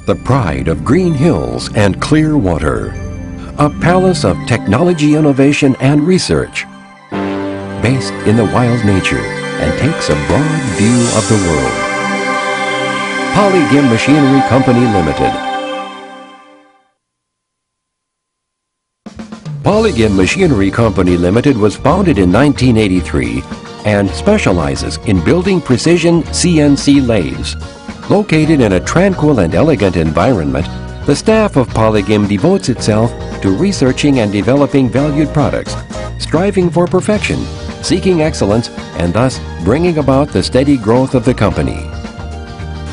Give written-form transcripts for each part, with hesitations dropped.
the pride of green hills and clear water, a palace of technology, innovation, and research, based in the wild nature and takes a broad view of the world. POLYGIM Machinery Company Limited. POLYGIM Machinery Company Limited was founded in 1983 and specializes in building precision CNC lathes. Located in a tranquil and elegant environment, the staff of POLYGIM devotes itself to researching and developing valued products, striving for perfection, seeking excellence, and thus bringing about the steady growth of the company.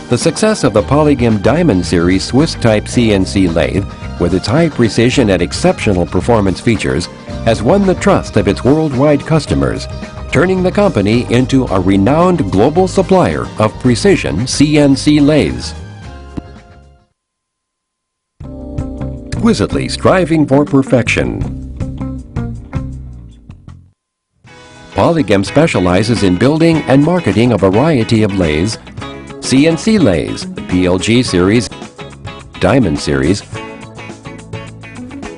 The success of the POLYGIM Diamond Series Swiss-type CNC lathe, with its high precision and exceptional performance features, has won the trust of its worldwide customers, turning the company into a renowned global supplier of precision CNC lathes. Exquisitely striving for perfection. POLYGIM specializes in building and marketing a variety of lathes, CNC lathes, the PLG series, Diamond series,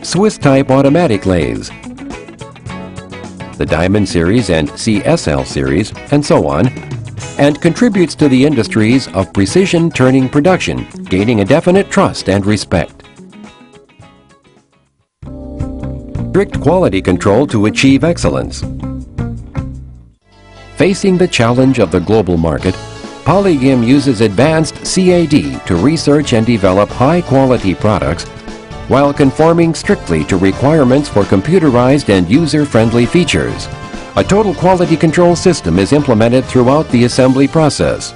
Swiss-type automatic lathes, the Diamond series and CSL series, and so on, and contributes to the industries of precision turning production, gaining a definite trust and respect. Strict quality control to achieve excellence. Facing the challenge of the global market, POLYGIM uses advanced CAD to research and develop high-quality products while conforming strictly to requirements for computerized and user-friendly features. A total quality control system is implemented throughout the assembly process.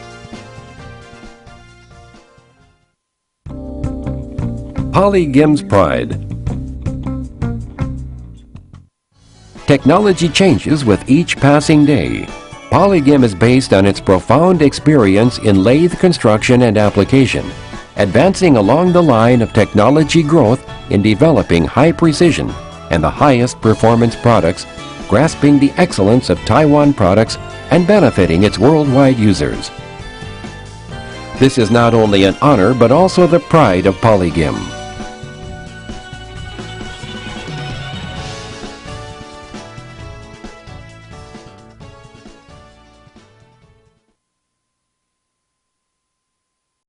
POLYGIM's pride. Technology changes with each passing day. POLYGIM is based on its profound experience in lathe construction and application, advancing along the line of technology growth in developing high precision and the highest performance products, grasping the excellence of Taiwan products and benefiting its worldwide users. This is not only an honor but also the pride of POLYGIM.